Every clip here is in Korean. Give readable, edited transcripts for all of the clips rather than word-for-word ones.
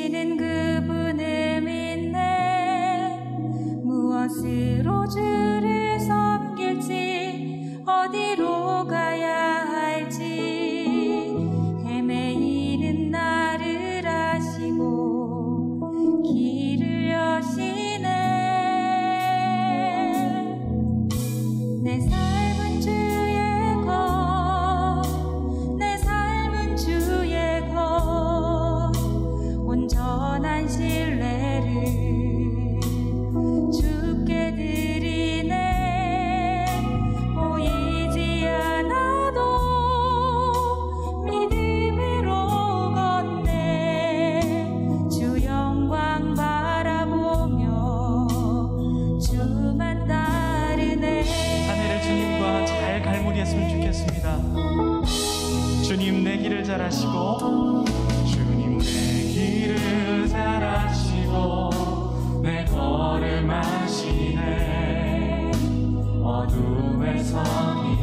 계시는 그분을 믿네. 무엇으로 주를 섬길지 어디로 가야 할지 헤매이는 나를 아시고 길을 여시네. 내 삶은 주의 것, 내 삶은 주의 것, 온전한 신뢰를 주께 드리네. 보이지 않아도 믿음으로 걷네. 주 영광 바라보며 주만 따르네. 한 해를 주님과 잘 갈무리했으면 좋겠습니다. 주님 내 길을 잘 아시고, 주님 내 길을 잘 아시고 내 걸음 아시네. 어둠에서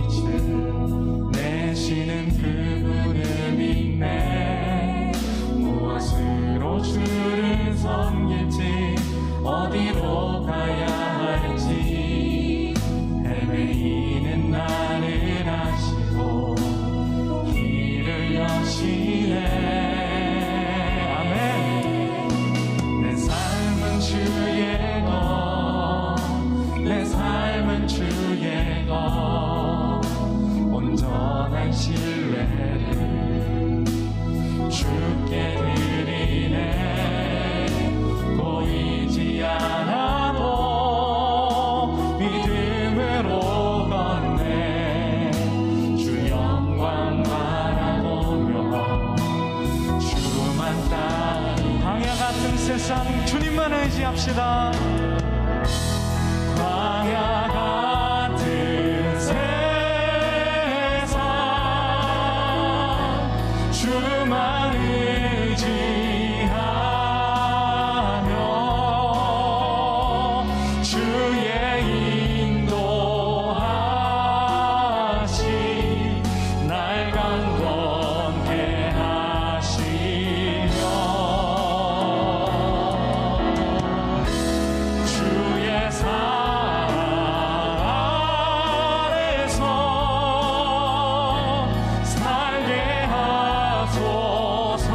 빛을 내시는 그분을 믿네. 무엇으로 주를 섬길지 어디로 가야 할지 헤매이는 나를 아시고 길을 여시네. 내 삶은 주의 것, 내 삶은 주의 것, 온전한 신뢰를 주께 드리네. 보이지 않아도 믿음으로 걷네. 주 영광 바라보며 주만 따라. 광야 같은 세상 주님만 의지합시다. 광야 같은 세상 주만 의지하며 주의 인도하시 날 강건케 하시며 주의 사랑 안에서 살게 하소서.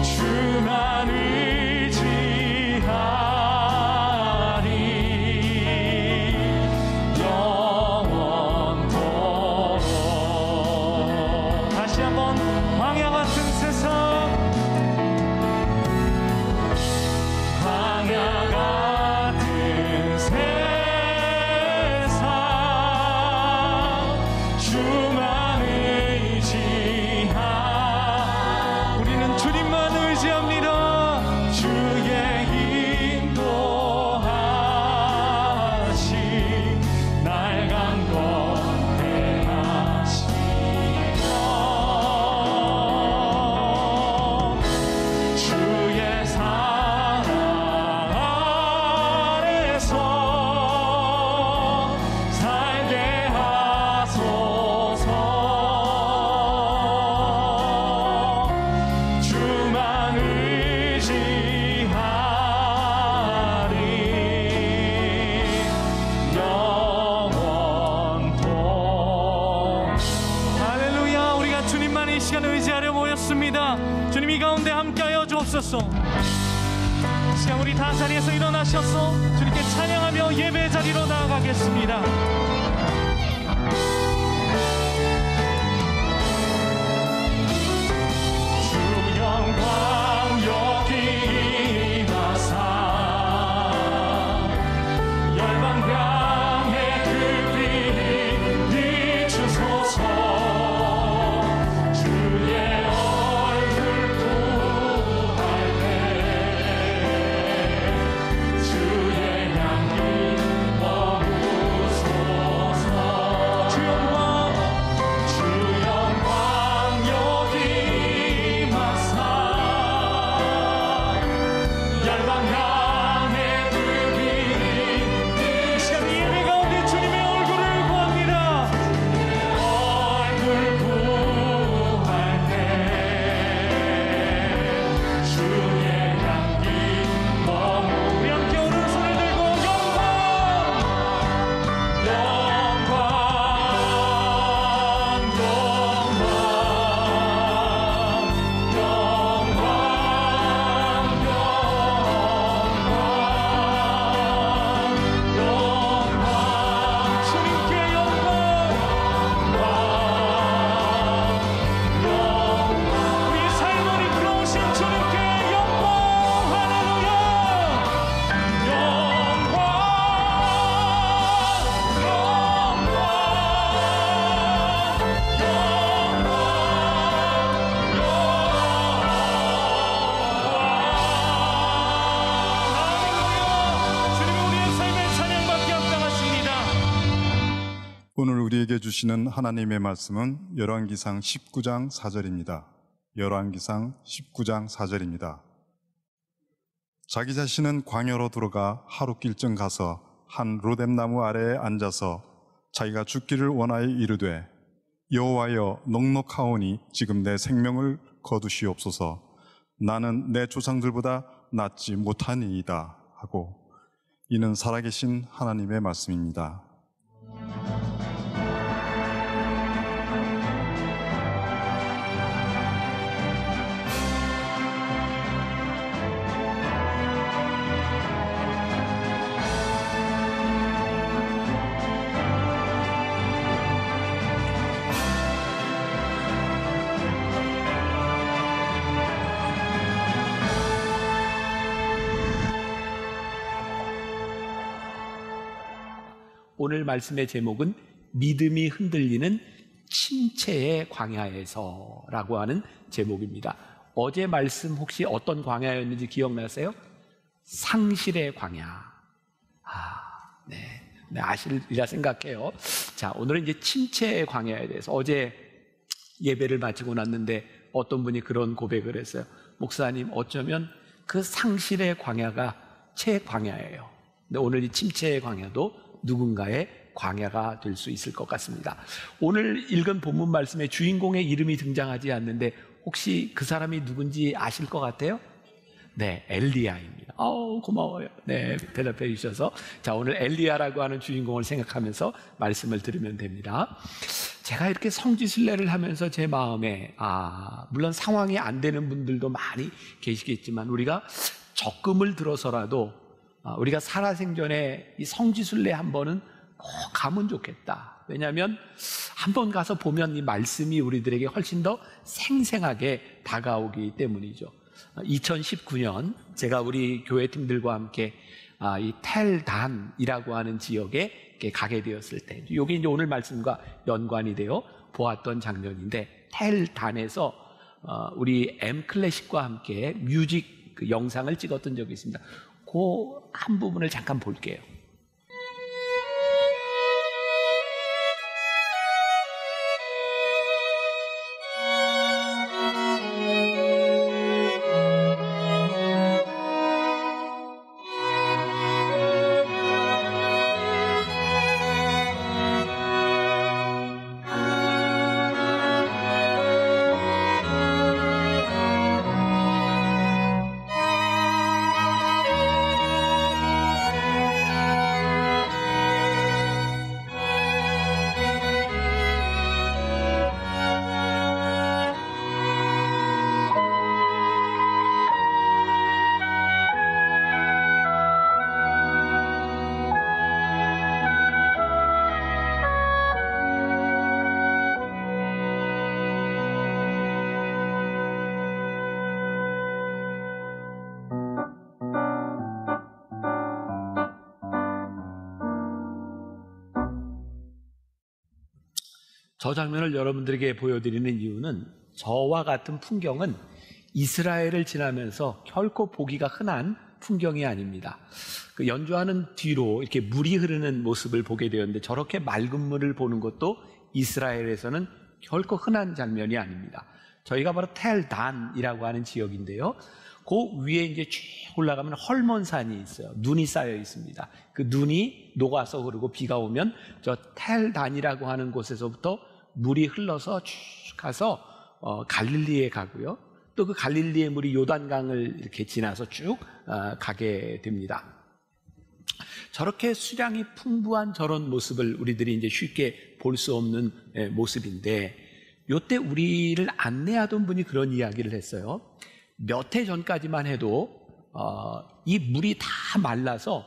주만 의지하리 영원토록. 다시 한번 광야 같은 세상, 광야 같은 세상 주만 의지하. 우리는 주님만 의지합니다. 주의 인도하시 날 강건케 하시며 주의 사랑 안에서 살게 하소서. 주만 의지하리 영원토록. 할렐루야. 우리가 주님만 이 시간 의지하려 모였습니다. 주님 이 가운데 함께하여 주옵소서. 이 시간 우리 다 자리에서 일어나셔서 주님께 찬양하며 예배 자리로 나아가겠습니다. 주 영광 여기 임하사 열방 향해 그 빛 비추소서. 주의 얼굴 구할 때 주의 향기 머무소서. 주여 우리에게 주시는 하나님의 말씀은 열왕기상 19장 4절입니다. 열왕기상 19장 4절입니다. 자기 자신은 광야로 들어가 하루 길쯤 가서 한 로뎀나무 아래에 앉아서 자기가 죽기를 원하여 이르되 여호와여 넉넉하오니 지금 내 생명을 거두시옵소서. 나는 내 조상들보다 낫지 못하니이다 하고, 이는 살아계신 하나님의 말씀입니다. 오늘 말씀의 제목은 믿음이 흔들리는 침체의 광야에서라고 하는 제목입니다. 어제 말씀 혹시 어떤 광야였는지 기억나세요? 상실의 광야. 네, 아시리라 생각해요. 자, 오늘은 이제 침체의 광야에 대해서, 어제 예배를 마치고 났는데 어떤 분이 그런 고백을 했어요. 목사님, 어쩌면 그 상실의 광야가 제 광야예요. 근데 오늘 이 침체의 광야도 누군가의 광야가 될 수 있을 것 같습니다. 오늘 읽은 본문 말씀에 주인공의 이름이 등장하지 않는데 혹시 그 사람이 누군지 아실 것 같아요? 네, 엘리야입니다. 고마워요. 네, 대답해 주셔서. 자, 오늘 엘리야라고 하는 주인공을 생각하면서 말씀을 들으면 됩니다. 제가 이렇게 성지순례를 하면서 제 마음에, 물론 상황이 안 되는 분들도 많이 계시겠지만 우리가 적금을 들어서라도 우리가 살아생전에 이 성지순례 한 번은 꼭 가면 좋겠다. 왜냐하면 한 번 가서 보면 이 말씀이 우리들에게 훨씬 더 생생하게 다가오기 때문이죠. 2019년 제가 우리 교회팀들과 함께 이 텔단이라고 하는 지역에 가게 되었을 때, 이게 이제 오늘 말씀과 연관이 되어 보았던 장면인데, 텔단에서 우리 M클래식과 함께 뮤직 그 영상을 찍었던 적이 있습니다. 그 한 부분을 잠깐 볼게요. 저 장면을 여러분들에게 보여드리는 이유는, 저와 같은 풍경은 이스라엘을 지나면서 결코 보기가 흔한 풍경이 아닙니다. 그 연주하는 뒤로 이렇게 물이 흐르는 모습을 보게 되었는데, 저렇게 맑은 물을 보는 것도 이스라엘에서는 결코 흔한 장면이 아닙니다. 저희가 바로 텔단이라고 하는 지역인데요, 그 위에 이제 쭉 올라가면 헐몬산이 있어요. 눈이 쌓여 있습니다. 그 눈이 녹아서 흐르고 비가 오면 저 텔단이라고 하는 곳에서부터 물이 흘러서 쭉 가서 갈릴리에 가고요. 또 그 갈릴리의 물이 요단강을 이렇게 지나서 쭉 가게 됩니다. 저렇게 수량이 풍부한 저런 모습을 우리들이 이제 쉽게 볼 수 없는 모습인데, 요때 우리를 안내하던 분이 그런 이야기를 했어요. 몇 해 전까지만 해도 이 물이 다 말라서,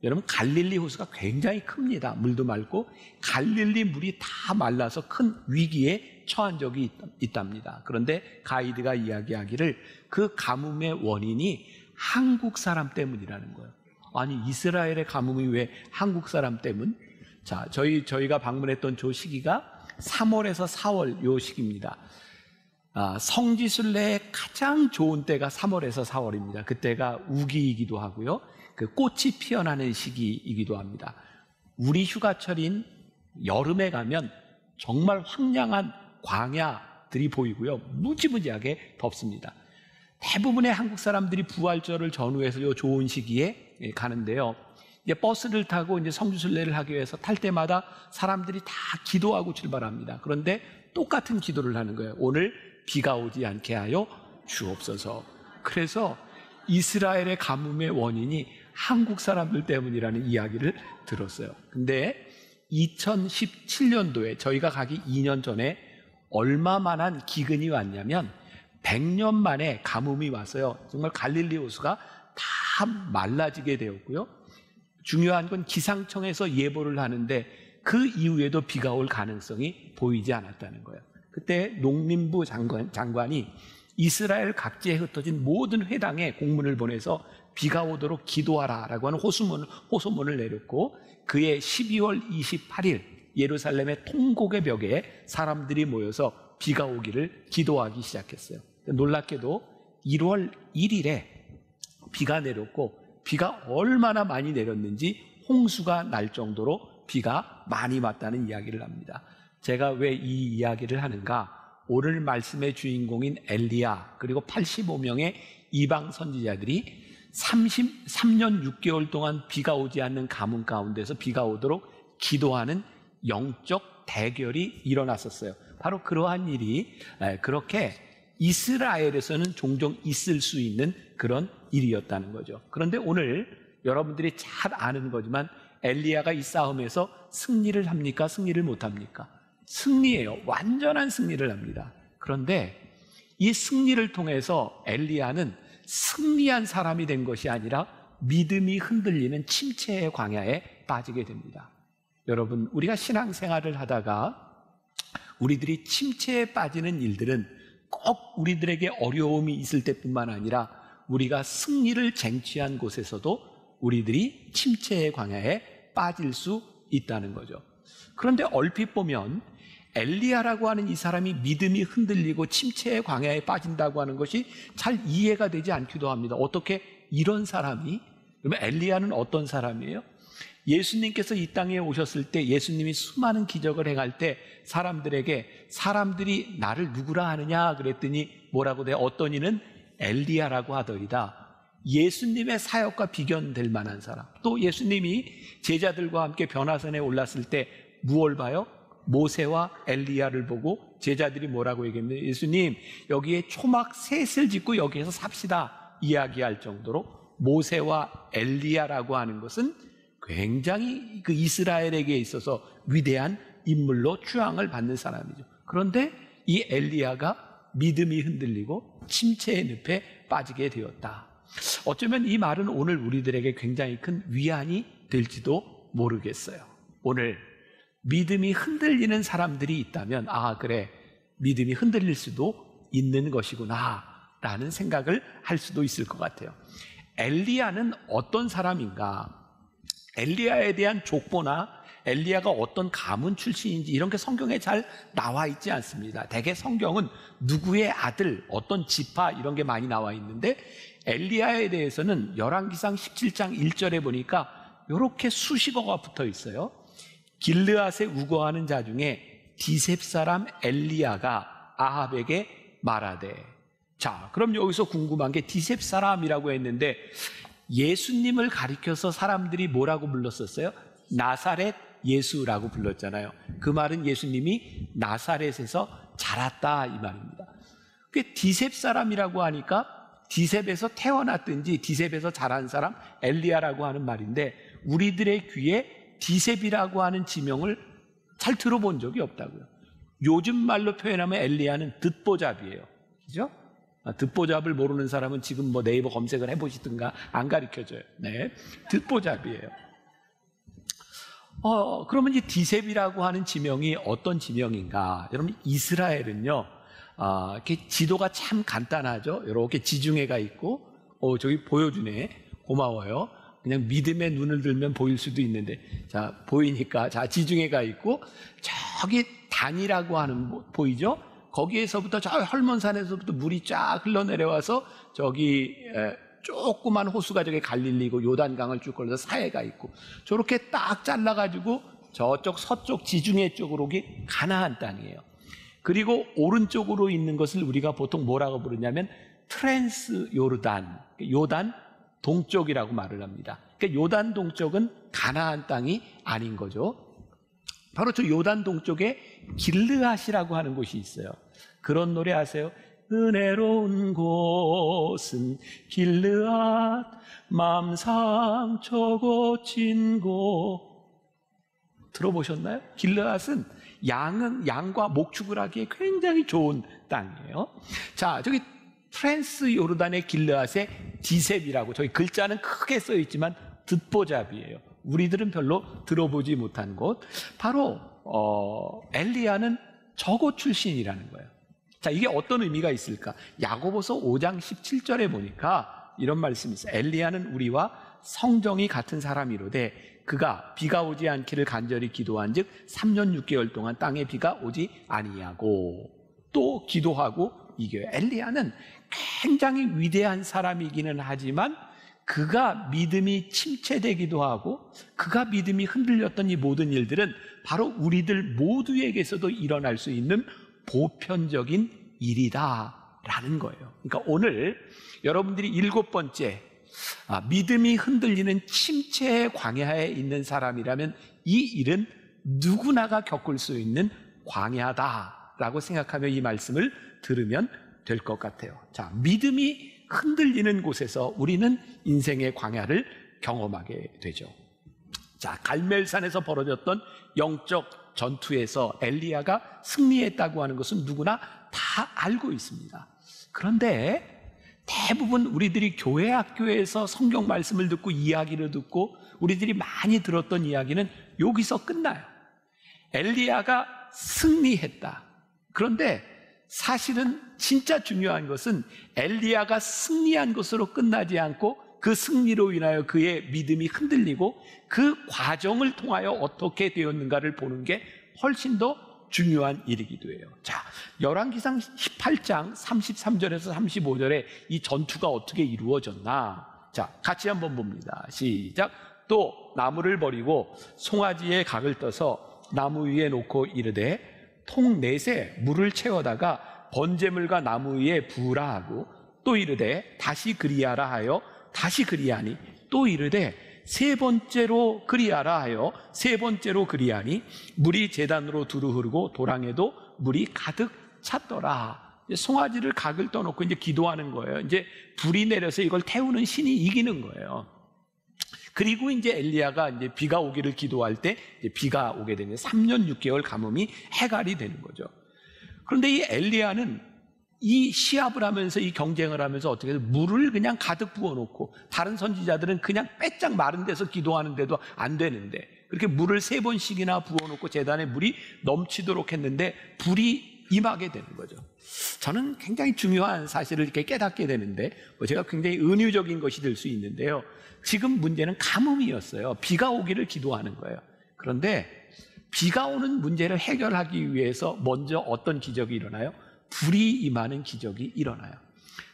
여러분 갈릴리 호수가 굉장히 큽니다. 물도 맑고 갈릴리 물이 다 말라서 큰 위기에 처한 적이 있답니다. 그런데 가이드가 이야기하기를 그 가뭄의 원인이 한국 사람 때문이라는 거예요. 아니, 이스라엘의 가뭄이 왜 한국 사람 때문? 자, 저희가 방문했던 저 시기가 3월에서 4월 요 시기입니다. 성지순례의 가장 좋은 때가 3월에서 4월입니다. 그때가 우기이기도 하고요, 그 꽃이 피어나는 시기이기도 합니다. 우리 휴가철인 여름에 가면 정말 황량한 광야들이 보이고요. 무지무지하게 덥습니다. 대부분의 한국 사람들이 부활절을 전후해서 요 좋은 시기에 가는데요. 이제 버스를 타고 이제 성주순례를 하기 위해서 탈 때마다 사람들이 다 기도하고 출발합니다. 그런데 똑같은 기도를 하는 거예요. 오늘 비가 오지 않게 하여 주옵소서. 그래서 이스라엘의 가뭄의 원인이 한국 사람들 때문이라는 이야기를 들었어요. 근데 2017년도에 저희가 가기 2년 전에 얼마만한 기근이 왔냐면 100년 만에 가뭄이 왔어요. 정말 갈릴리 호수가 다 말라지게 되었고요. 중요한 건 기상청에서 예보를 하는데 그 이후에도 비가 올 가능성이 보이지 않았다는 거예요. 그때 농림부 장관이 이스라엘 각지에 흩어진 모든 회당에 공문을 보내서 비가 오도록 기도하라라고 하는 호소문을 내렸고, 그해 12월 28일 예루살렘의 통곡의 벽에 사람들이 모여서 비가 오기를 기도하기 시작했어요. 놀랍게도 1월 1일에 비가 내렸고, 비가 얼마나 많이 내렸는지 홍수가 날 정도로 비가 많이 왔다는 이야기를 합니다. 제가 왜 이 이야기를 하는가? 오늘 말씀의 주인공인 엘리야 그리고 85명의 이방 선지자들이 33년 6개월 동안 비가 오지 않는 가뭄 가운데서 비가 오도록 기도하는 영적 대결이 일어났었어요. 바로 그러한 일이 그렇게 이스라엘에서는 종종 있을 수 있는 그런 일이었다는 거죠. 그런데 오늘 여러분들이 잘 아는 거지만 엘리야가 이 싸움에서 승리를 합니까? 승리를 못합니까? 승리해요. 완전한 승리를 합니다. 그런데 이 승리를 통해서 엘리야는 승리한 사람이 된 것이 아니라 믿음이 흔들리는 침체의 광야에 빠지게 됩니다. 여러분, 우리가 신앙생활을 하다가 우리들이 침체에 빠지는 일들은 꼭 우리들에게 어려움이 있을 때뿐만 아니라 우리가 승리를 쟁취한 곳에서도 우리들이 침체의 광야에 빠질 수 있다는 거죠. 그런데 얼핏 보면 엘리야라고 하는 이 사람이 믿음이 흔들리고 침체의 광야에 빠진다고 하는 것이 잘 이해가 되지 않기도 합니다. 어떻게 이런 사람이? 그러면 엘리야는 어떤 사람이에요? 예수님께서 이 땅에 오셨을 때 예수님이 수많은 기적을 행할 때 사람들이 나를 누구라 하느냐 그랬더니 뭐라고 돼요? 어떤 이는 엘리야라고 하더이다. 예수님의 사역과 비견될 만한 사람. 또 예수님이 제자들과 함께 변화산에 올랐을 때 무엇을 봐요? 모세와 엘리야를 보고 제자들이 뭐라고 얘기했냐면 예수님 여기에 초막 셋을 짓고 여기에서 삽시다 이야기할 정도로 모세와 엘리야라고 하는 것은 굉장히 그 이스라엘에게 있어서 위대한 인물로 추앙을 받는 사람이죠. 그런데 이 엘리야가 믿음이 흔들리고 침체의 늪에 빠지게 되었다. 어쩌면 이 말은 오늘 우리들에게 굉장히 큰 위안이 될지도 모르겠어요. 오늘 믿음이 흔들리는 사람들이 있다면 그래, 믿음이 흔들릴 수도 있는 것이구나 라는 생각을 할 수도 있을 것 같아요. 엘리야는 어떤 사람인가? 엘리야에 대한 족보나 엘리야가 어떤 가문 출신인지 이런 게 성경에 잘 나와 있지 않습니다. 대개 성경은 누구의 아들, 어떤 지파 이런 게 많이 나와 있는데 엘리야에 대해서는 열왕기상 17장 1절에 보니까 이렇게 수식어가 붙어 있어요. 길르앗에 우거하는 자 중에 디셉 사람 엘리야가 아합에게 말하되. 자, 그럼 여기서 궁금한 게 디셉 사람이라고 했는데 예수님을 가리켜서 사람들이 뭐라고 불렀었어요? 나사렛 예수라고 불렀잖아요. 그 말은 예수님이 나사렛에서 자랐다 이 말입니다. 그 디셉 사람이라고 하니까 디셉에서 태어났든지 디셉에서 자란 사람 엘리야라고 하는 말인데 우리들의 귀에 디셉이라고 하는 지명을 잘 들어본 적이 없다고요. 요즘 말로 표현하면 엘리야는 듣보잡이에요. 그죠? 듣보잡을 모르는 사람은 지금 뭐 네이버 검색을 해보시든가 안 가르쳐줘요. 네, 듣보잡이에요. 그러면 이 디셉이라고 하는 지명이 어떤 지명인가? 여러분, 이스라엘은요, 이렇게 지도가 참 간단하죠. 이렇게 지중해가 있고, 저기 보여주네. 고마워요. 그냥 믿음의 눈을 들면 보일 수도 있는데, 자, 보이니까. 자, 지중해가 있고, 저기 단이라고 하는, 보이죠? 거기에서부터 저 헐몬산에서부터 물이 쫙 흘러내려와서 저기 조그만 호수가 저기 갈릴리고 요단강을 쭉 걸어서 사해가 있고 저렇게 딱 잘라가지고 저쪽 서쪽 지중해 쪽으로 오기 가나안 땅이에요. 그리고 오른쪽으로 있는 것을 우리가 보통 뭐라고 부르냐면 트랜스 요르단, 요단 동쪽이라고 말을 합니다. 그러니까 요단 동쪽은 가나안 땅이 아닌 거죠. 바로 저 요단 동쪽에 길르앗이라고 하는 곳이 있어요. 그런 노래 아세요? 은혜로운 곳은 길르앗, 맘 상처 고친 곳. 들어보셨나요? 길르앗은 양과 목축을 하기에 굉장히 좋은 땅이에요. 자, 저기 트랜스 요르단의 길르앗의 디셉이라고, 저기 글자는 크게 써 있지만 듣보잡이에요. 우리들은 별로 들어보지 못한 곳. 바로 엘리야는 저곳 출신이라는 거예요. 자, 이게 어떤 의미가 있을까? 야고보서 5장 17절에 보니까 이런 말씀이 있어요. 엘리야는 우리와 성정이 같은 사람이로되 그가 비가 오지 않기를 간절히 기도한즉 3년 6개월 동안 땅에 비가 오지 아니하고 또 기도하고 이겨요. 엘리야는 굉장히 위대한 사람이기는 하지만 그가 믿음이 침체되기도 하고 그가 믿음이 흔들렸던 이 모든 일들은 바로 우리들 모두에게서도 일어날 수 있는 보편적인 일이다라는 거예요. 그러니까 오늘 여러분들이 7번째 믿음이 흔들리는 침체의 광야에 있는 사람이라면 이 일은 누구나가 겪을 수 있는 광야다라고 생각하며 이 말씀을 들으면 될 것 같아요. 자, 믿음이 흔들리는 곳에서 우리는 인생의 광야를 경험하게 되죠. 자, 갈멜산에서 벌어졌던 영적 전투에서 엘리야가 승리했다고 하는 것은 누구나 다 알고 있습니다. 그런데 대부분 우리들이 교회 학교에서 성경 말씀을 듣고 이야기를 듣고 우리들이 많이 들었던 이야기는 여기서 끝나요. 엘리야가 승리했다. 그런데 사실은 진짜 중요한 것은 엘리야가 승리한 것으로 끝나지 않고 그 승리로 인하여 그의 믿음이 흔들리고 그 과정을 통하여 어떻게 되었는가를 보는 게 훨씬 더 중요한 일이기도 해요. 자, 열왕기상 18장 33절에서 35절에 이 전투가 어떻게 이루어졌나? 자, 같이 한번 봅니다. 시작. 또 나무를 버리고 송아지에 각을 떠서 나무 위에 놓고 이르되 통 넷에 물을 채워다가 번제물과 나무 위에 부으라 하고 또 이르되 다시 그리하라 하여 다시 그리하니 또 이르되 세 번째로 그리하라 하여 세 번째로 그리하니 물이 제단으로 두루 흐르고 도랑에도 물이 가득 찼더라. 송아지를 각을 떠놓고 이제 기도하는 거예요. 이제 불이 내려서 이걸 태우는 신이 이기는 거예요. 그리고 이제 엘리야가 이제 비가 오기를 기도할 때 이제 비가 오게 되면 3년 6개월 가뭄이 해갈이 되는 거죠. 그런데 이 엘리야는 이 시합을 하면서 이 경쟁을 하면서 어떻게 해서 물을 그냥 가득 부어놓고 다른 선지자들은 그냥 빼짝 마른 데서 기도하는데도 안 되는데 그렇게 물을 3번씩이나 부어놓고 제단에 물이 넘치도록 했는데 불이 임하게 되는 거죠. 저는 굉장히 중요한 사실을 이렇게 깨닫게 되는데 제가 굉장히 은유적인 것이 될 수 있는데요. 지금 문제는 가뭄이었어요. 비가 오기를 기도하는 거예요. 그런데 비가 오는 문제를 해결하기 위해서 먼저 어떤 기적이 일어나요? 불이 임하는 기적이 일어나요.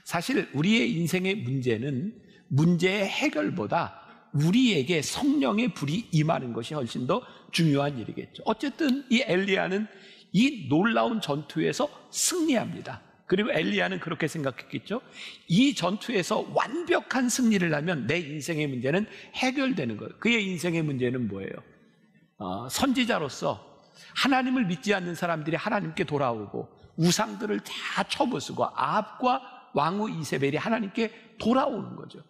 사실 우리의 인생의 문제는 문제의 해결보다 우리에게 성령의 불이 임하는 것이 훨씬 더 중요한 일이겠죠. 어쨌든 이 엘리야는 이 놀라운 전투에서 승리합니다. 그리고 엘리야는 그렇게 생각했겠죠. 이 전투에서 완벽한 승리를 하면 내 인생의 문제는 해결되는 거예요. 그의 인생의 문제는 뭐예요? 선지자로서 하나님을 믿지 않는 사람들이 하나님께 돌아오고 우상들을 다 쳐부수고 아합과 왕후 이세벨이 하나님께 돌아오는 거죠.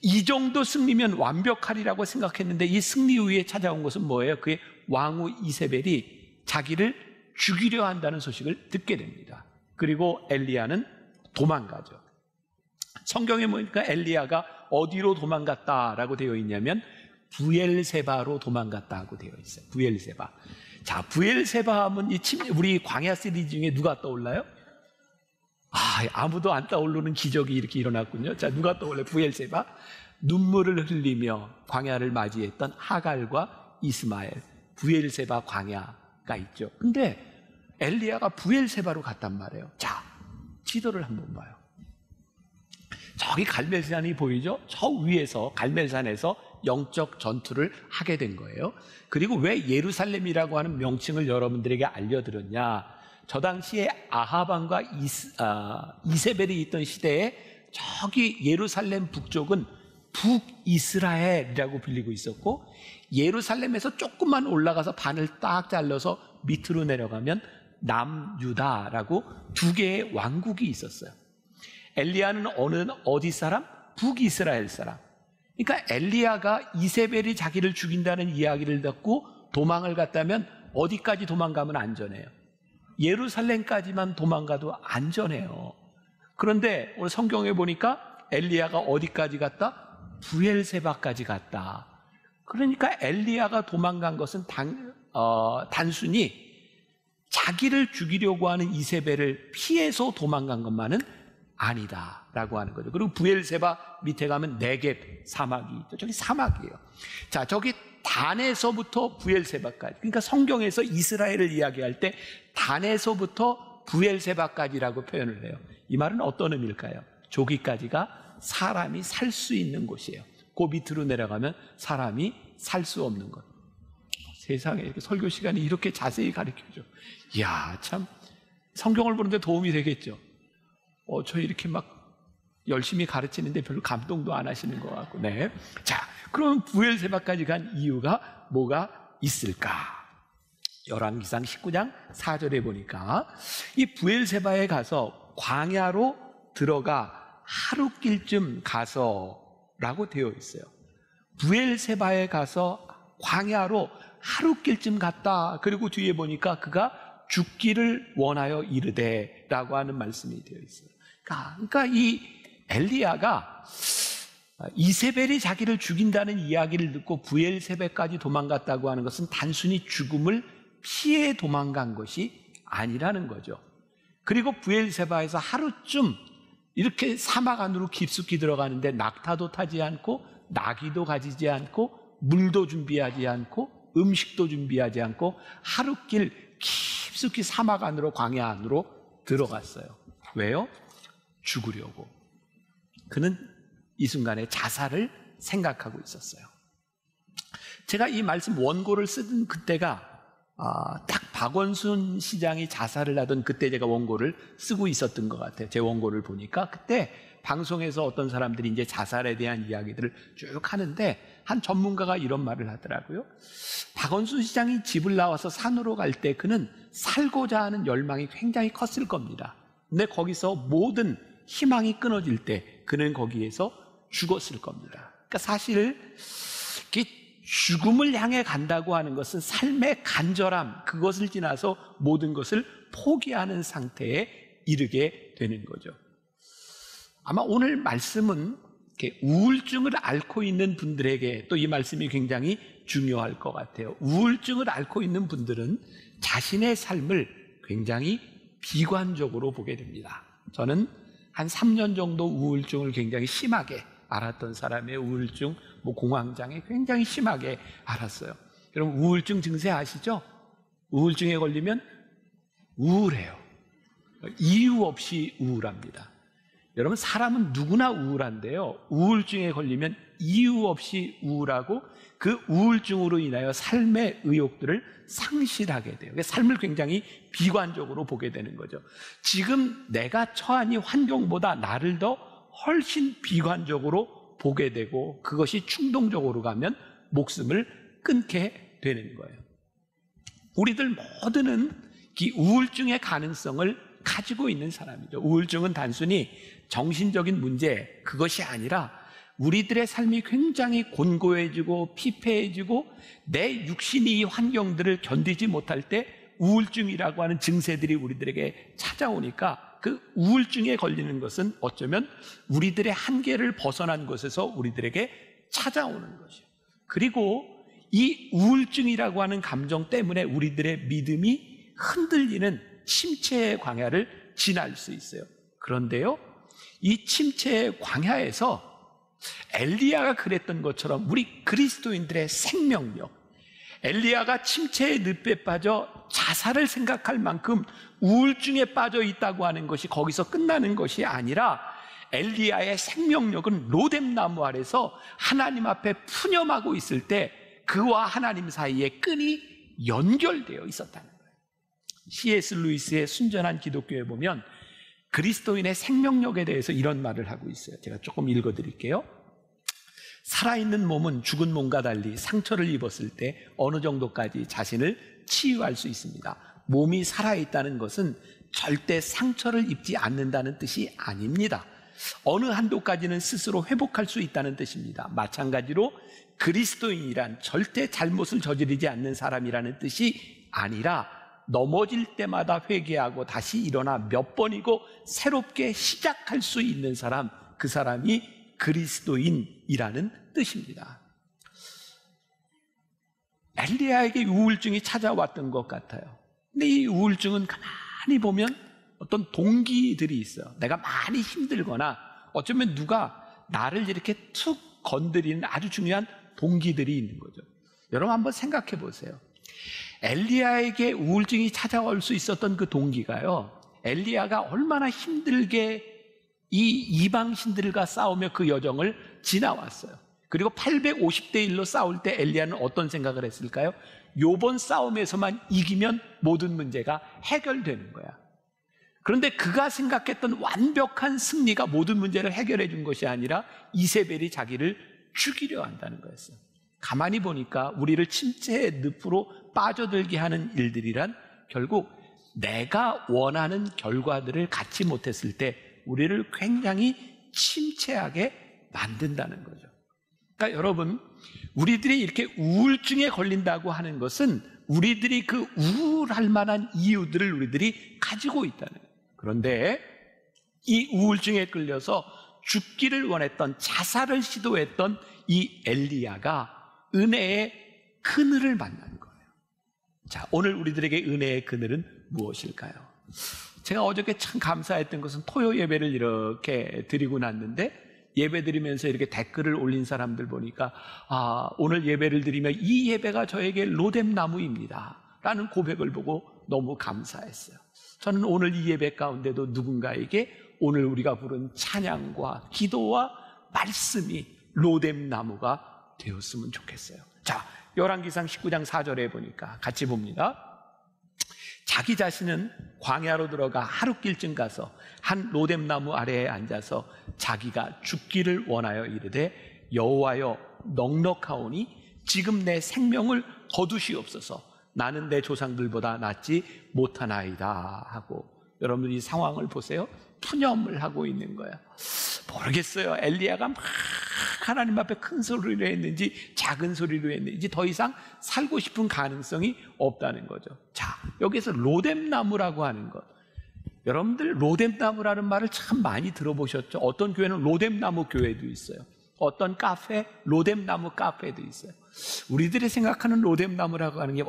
이 정도 승리면 완벽하리라고 생각했는데 이 승리 후에 찾아온 것은 뭐예요? 그의 왕후 이세벨이 자기를 죽이려 한다는 소식을 듣게 됩니다. 그리고 엘리야는 도망가죠. 성경에 보니까 엘리야가 어디로 도망갔다라고 되어 있냐면 부엘세바로 도망갔다고 되어 있어요. 부엘세바. 자, 부엘세바 하면 우리 광야 시리즈 중에 누가 떠올라요? 아무도 안 떠오르는 기적이 이렇게 일어났군요. 자, 누가 떠올라요? 부엘세바. 눈물을 흘리며 광야를 맞이했던 하갈과 이스마엘. 부엘세바 광야가 있죠. 근데 엘리야가 부엘세바로 갔단 말이에요. 자, 지도를 한번 봐요. 저기 갈멜산이 보이죠? 저 위에서 갈멜산에서 영적 전투를 하게 된 거예요. 그리고 왜 예루살렘이라고 하는 명칭을 여러분들에게 알려드렸냐? 저 당시에 아합 왕과 이세벨이 있던 시대에 저기 예루살렘 북쪽은 북이스라엘이라고 불리고 있었고, 예루살렘에서 조금만 올라가서 반을 딱 잘라서 밑으로 내려가면 남유다라고 두 개의 왕국이 있었어요. 엘리야는 어디 사람? 북이스라엘 사람. 그러니까 엘리야가 이세벨이 자기를 죽인다는 이야기를 듣고 도망을 갔다면 어디까지 도망가면 안전해요? 예루살렘까지만 도망가도 안전해요. 그런데 오늘 성경에 보니까 엘리야가 어디까지 갔다? 부엘세바까지 갔다. 그러니까 엘리야가 도망간 것은 단순히 자기를 죽이려고 하는 이세벨을 피해서 도망간 것만은 아니다라고 하는 거죠. 그리고 부엘세바 밑에 가면 네겝 사막이 있죠. 저기 사막이에요. 자, 저기 단에서부터 부엘세바까지, 그러니까 성경에서 이스라엘을 이야기할 때 단에서부터 부엘세바까지라고 표현을 해요. 이 말은 어떤 의미일까요? 저기까지가 사람이 살 수 있는 곳이에요. 그 밑으로 내려가면 사람이 살 수 없는 것. 세상에 이렇게 설교 시간이 이렇게 자세히 가르쳐줘. 이야, 참 성경을 보는데 도움이 되겠죠. 저 이렇게 막 열심히 가르치는데 별로 감동도 안 하시는 것 같고. 네. 자, 그럼 부엘세바까지 간 이유가 뭐가 있을까? 열왕기상 19장 4절에 보니까 이 부엘세바에 가서 광야로 들어가 하루길쯤 가서라고 되어 있어요. 부엘세바에 가서 광야로 하루길쯤 갔다. 그리고 뒤에 보니까 그가 죽기를 원하여 이르되라고 하는 말씀이 되어 있어요. 그러니까 이 엘리야가 이세벨이 자기를 죽인다는 이야기를 듣고 부엘세바까지 도망갔다고 하는 것은 단순히 죽음을 피해 도망간 것이 아니라는 거죠. 그리고 부엘세바에서 하루쯤 이렇게 사막 안으로 깊숙이 들어가는데 낙타도 타지 않고 나귀도 가지지 않고 물도 준비하지 않고 음식도 준비하지 않고 하루길 깊숙이 사막 안으로, 광야 안으로 들어갔어요. 왜요? 죽으려고. 그는 이 순간에 자살을 생각하고 있었어요. 제가 이 말씀 원고를 쓰던 그때가 딱 박원순 시장이 자살을 하던 그때 제가 원고를 쓰고 있었던 것 같아요. 제 원고를 보니까 그때 방송에서 어떤 사람들이 이제 자살에 대한 이야기들을 쭉 하는데 한 전문가가 이런 말을 하더라고요. 박원순 시장이 집을 나와서 산으로 갈 때 그는 살고자 하는 열망이 굉장히 컸을 겁니다. 근데 거기서 모든 희망이 끊어질 때 그는 거기에서 죽었을 겁니다. 그러니까 사실 죽음을 향해 간다고 하는 것은 삶의 간절함, 그것을 지나서 모든 것을 포기하는 상태에 이르게 되는 거죠. 아마 오늘 말씀은 이렇게 우울증을 앓고 있는 분들에게 또 이 말씀이 굉장히 중요할 것 같아요. 우울증을 앓고 있는 분들은 자신의 삶을 굉장히 비관적으로 보게 됩니다. 저는 한 3년 정도 우울증을 굉장히 심하게 앓았던 사람의 우울증, 공황장애 굉장히 심하게 앓았어요. 여러분 우울증 증세 아시죠? 우울증에 걸리면 우울해요. 이유 없이 우울합니다. 여러분 사람은 누구나 우울한데요, 우울증에 걸리면 이유 없이 우울하고 그 우울증으로 인하여 삶의 의욕들을 상실하게 돼요. 삶을 굉장히 비관적으로 보게 되는 거죠. 지금 내가 처한 이 환경보다 나를 더 훨씬 비관적으로 보게 되고 그것이 충동적으로 가면 목숨을 끊게 되는 거예요. 우리들 모두는 이 우울증의 가능성을 가지고 있는 사람이죠. 우울증은 단순히 정신적인 문제, 그것이 아니라 우리들의 삶이 굉장히 곤고해지고 피폐해지고 내 육신이 이 환경들을 견디지 못할 때 우울증이라고 하는 증세들이 우리들에게 찾아오니까 그 우울증에 걸리는 것은 어쩌면 우리들의 한계를 벗어난 곳에서 우리들에게 찾아오는 것이죠. 그리고 이 우울증이라고 하는 감정 때문에 우리들의 믿음이 흔들리는 침체의 광야를 지날 수 있어요. 그런데요, 이 침체의 광야에서 엘리야가 그랬던 것처럼 우리 그리스도인들의 생명력, 엘리야가 침체의 늪에 빠져 자살을 생각할 만큼 우울증에 빠져 있다고 하는 것이 거기서 끝나는 것이 아니라 엘리야의 생명력은 로뎀나무 아래서 하나님 앞에 푸념하고 있을 때 그와 하나님 사이에 끈이 연결되어 있었다는 거예요. C.S. 루이스의 순전한 기독교에 보면 그리스도인의 생명력에 대해서 이런 말을 하고 있어요. 제가 조금 읽어드릴게요. 살아있는 몸은 죽은 몸과 달리 상처를 입었을 때 어느 정도까지 자신을 치유할 수 있습니다. 몸이 살아있다는 것은 절대 상처를 입지 않는다는 뜻이 아닙니다. 어느 한도까지는 스스로 회복할 수 있다는 뜻입니다. 마찬가지로 그리스도인이란 절대 잘못을 저지르지 않는 사람이라는 뜻이 아니라 넘어질 때마다 회개하고 다시 일어나 몇 번이고 새롭게 시작할 수 있는 사람, 그 사람이 그리스도인이라는 뜻입니다. 엘리야에게 우울증이 찾아왔던 것 같아요. 근데 이 우울증은 가만히 보면 어떤 동기들이 있어요. 내가 많이 힘들거나 어쩌면 누가 나를 이렇게 툭 건드리는 아주 중요한 동기들이 있는 거죠. 여러분 한번 생각해 보세요. 엘리야에게 우울증이 찾아올 수 있었던 그 동기가요, 엘리야가 얼마나 힘들게 이 이방신들과 싸우며 그 여정을 지나왔어요. 그리고 850대 1로 싸울 때 엘리야는 어떤 생각을 했을까요? 요번 싸움에서만 이기면 모든 문제가 해결되는 거야. 그런데 그가 생각했던 완벽한 승리가 모든 문제를 해결해 준 것이 아니라 이세벨이 자기를 죽이려 한다는 거였어요. 가만히 보니까 우리를 침체의 늪으로 빠져들게 하는 일들이란 결국 내가 원하는 결과들을 갖지 못했을 때 우리를 굉장히 침체하게 만든다는 거죠. 그러니까 여러분, 우리들이 이렇게 우울증에 걸린다고 하는 것은 우리들이 그 우울할 만한 이유들을 우리들이 가지고 있다는 거예요. 그런데 이 우울증에 끌려서 죽기를 원했던, 자살을 시도했던 이 엘리야가 은혜의 그늘을 만난 거예요. 자, 오늘 우리들에게 은혜의 그늘은 무엇일까요? 제가 어저께 참 감사했던 것은 토요 예배를 이렇게 드리고 났는데 예배 드리면서 이렇게 댓글을 올린 사람들 보니까 오늘 예배를 드리며 이 예배가 저에게 로뎀나무입니다 라는 고백을 보고 너무 감사했어요. 저는 오늘 이 예배 가운데도 누군가에게 오늘 우리가 부른 찬양과 기도와 말씀이 로뎀나무가 되었으면 좋겠어요. 자, 열왕기상 19장 4절에 보니까 같이 봅니다. 자기 자신은 광야로 들어가 하룻길쯤 가서 한 로뎀나무 아래에 앉아서 자기가 죽기를 원하여 이르되 여호와여 넉넉하오니 지금 내 생명을 거두시옵소서. 나는 내 조상들보다 낫지 못하나이다 하고. 여러분 이 상황을 보세요. 푸념을 하고 있는 거야. 모르겠어요. 엘리야가 막 하나님 앞에 큰 소리로 했는지 작은 소리로 했는지 더 이상 살고 싶은 가능성이 없다는 거죠. 자, 여기서 로뎀나무라고 하는 것, 여러분들 로뎀나무라는 말을 참 많이 들어보셨죠? 어떤 교회는 로뎀나무 교회도 있어요. 어떤 카페, 로뎀나무 카페도 있어요. 우리들이 생각하는 로뎀나무라고 하는 게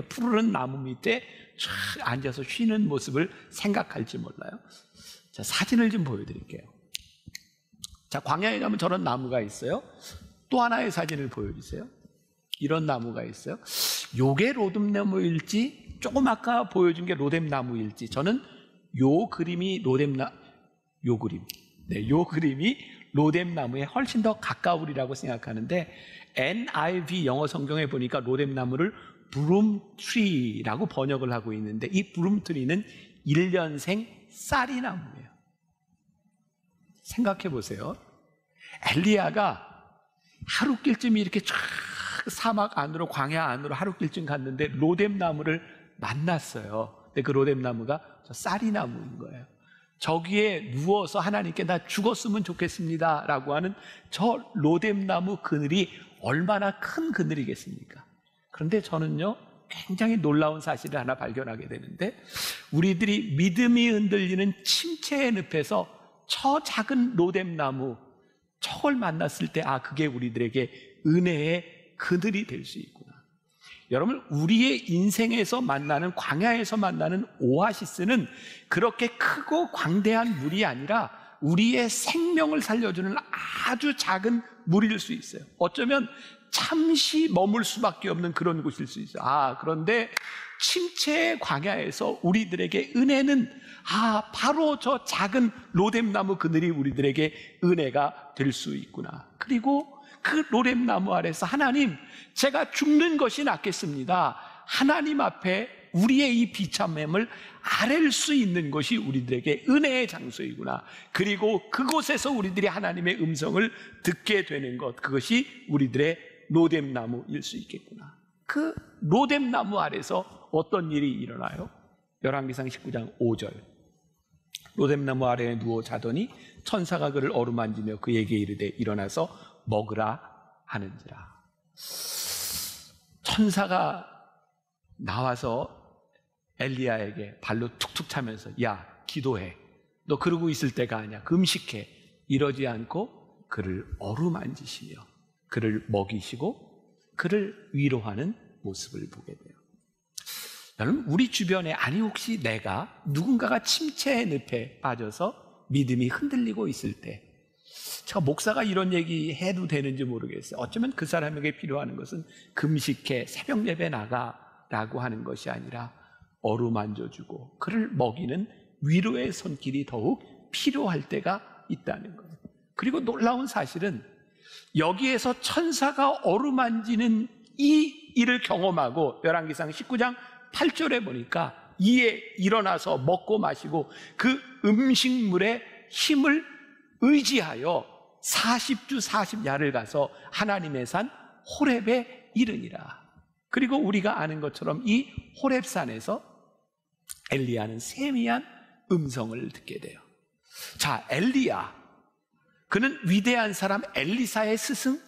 푸르른 나무 밑에 쫙 앉아서 쉬는 모습을 생각할지 몰라요. 자, 사진을 좀 보여드릴게요. 자, 광야에 가면 저런 나무가 있어요. 또 하나의 사진을 보여주세요. 이런 나무가 있어요. 요게 로뎀나무일지 조금 아까 보여준 게 로뎀나무일지, 저는 요 그림이 요 그림이 로뎀나무에 훨씬 더 가까우리라고 생각하는데 NIV 영어 성경에 보니까 로뎀나무를 브룸트리라고 번역을 하고 있는데 이 브룸트리는 1년생 쌀이나무예요. 생각해 보세요. 엘리야가 하룻길쯤 이렇게 쫙 사막 안으로, 광야 안으로 하룻길쯤 갔는데 로뎀나무를 만났어요. 근데 그 로뎀나무가 저 쌀이나무인 거예요. 저기에 누워서 하나님께 나 죽었으면 좋겠습니다 라고 하는 저 로뎀나무 그늘이 얼마나 큰 그늘이겠습니까? 그런데 저는요 굉장히 놀라운 사실을 하나 발견하게 되는데, 우리들이 믿음이 흔들리는 침체의 늪에서 저 작은 로뎀나무, 저걸 만났을 때 그게 우리들에게 은혜의 그늘이 될 수 있구나. 여러분, 우리의 인생에서 만나는, 광야에서 만나는 오아시스는 그렇게 크고 광대한 물이 아니라 우리의 생명을 살려주는 아주 작은 물일 수 있어요. 어쩌면 잠시 머물 수밖에 없는 그런 곳일 수 있어요. 그런데 침체의 광야에서 우리들에게 은혜는 바로 저 작은 로뎀나무 그늘이 우리들에게 은혜가 될 수 있구나. 그리고 그 로뎀나무 아래서 하나님, 제가 죽는 것이 낫겠습니다. 하나님 앞에 우리의 이 비참함을 아랠 수 있는 것이 우리들에게 은혜의 장소이구나. 그리고 그곳에서 우리들이 하나님의 음성을 듣게 되는 것, 그것이 우리들의 로뎀나무일 수 있겠구나. 그 로뎀나무 아래서 어떤 일이 일어나요? 열왕기상 19장 5절. 로뎀나무 아래에 누워 자더니 천사가 그를 어루만지며 그에게 이르되 일어나서 먹으라 하는지라. 천사가 나와서 엘리야에게 발로 툭툭 차면서 야, 기도해. 너 그러고 있을 때가 아니야. 금식해. 이러지 않고 그를 어루만지시며 그를 먹이시고 그를 위로하는 모습을 보게 돼요. 여러분, 우리 주변에 혹시 내가 누군가가 침체의 늪에 빠져서 믿음이 흔들리고 있을 때, 제가 목사가 이런 얘기 해도 되는지 모르겠어요. 어쩌면 그 사람에게 필요한 것은 금식해, 새벽 예배 나가라고 하는 것이 아니라 어루만져주고 그를 먹이는 위로의 손길이 더욱 필요할 때가 있다는 거예요. 그리고 놀라운 사실은 여기에서 천사가 어루만지는 이 일을 경험하고 열왕기상 19장 8절에 보니까 이에 일어나서 먹고 마시고 그 음식물의 힘을 의지하여 40주 40야를 가서 하나님의 산 호렙에 이르니라. 그리고 우리가 아는 것처럼 이 호렙산에서 엘리야는 세미한 음성을 듣게 돼요. 자, 엘리야, 그는 위대한 사람 엘리사의 스승,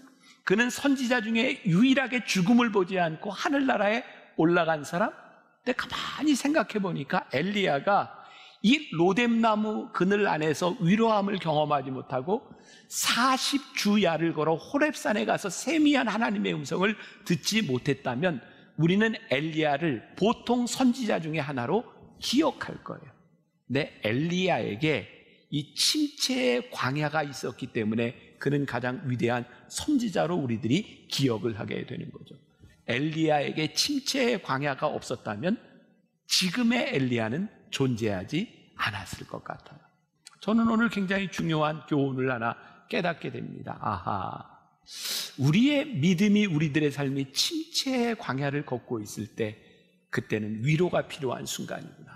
그는 선지자 중에 유일하게 죽음을 보지 않고 하늘나라에 올라간 사람. 근데 가만히 생각해 보니까 엘리야가 이 로뎀나무 그늘 안에서 위로함을 경험하지 못하고 40주야를 걸어 호렙산에 가서 세미한 하나님의 음성을 듣지 못했다면 우리는 엘리야를 보통 선지자 중에 하나로 기억할 거예요. 근데 엘리야에게 이 침체의 광야가 있었기 때문에 그는 가장 위대한 선지자로 우리들이 기억을 하게 되는 거죠. 엘리야에게 침체의 광야가 없었다면 지금의 엘리야는 존재하지 않았을 것 같아요. 저는 오늘 굉장히 중요한 교훈을 하나 깨닫게 됩니다. 우리의 믿음이 우리들의 삶이 침체의 광야를 걷고 있을 때 그때는 위로가 필요한 순간이구나.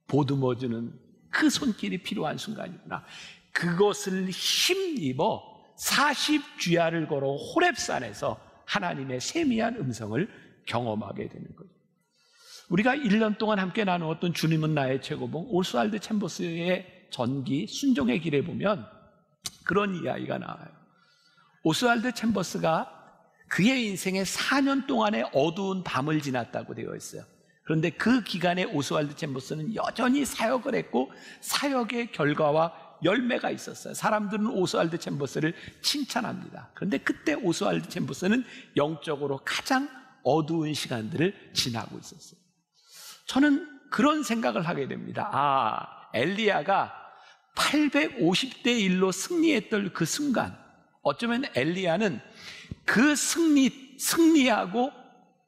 보듬어주는 그 손길이 필요한 순간이구나. 그것을 힘입어 40주야를 걸어 호렙산에서 하나님의 세미한 음성을 경험하게 되는 거죠. 우리가 1년 동안 함께 나누었던 주님은 나의 최고봉 오스왈드 챔버스의 전기 순종의 길에 보면 그런 이야기가 나와요. 오스왈드 챔버스가 그의 인생에 4년 동안의 어두운 밤을 지났다고 되어 있어요. 그런데 그 기간에 오스왈드 챔버스는 여전히 사역을 했고 사역의 결과와 열매가 있었어요. 사람들은 오스왈드 챔버스를 칭찬합니다. 그런데 그때 오스왈드 챔버스는 영적으로 가장 어두운 시간들을 지나고 있었어요. 저는 그런 생각을 하게 됩니다. 엘리야가 850대 1로 승리했던 그 순간, 어쩌면 엘리야는 그 승리하고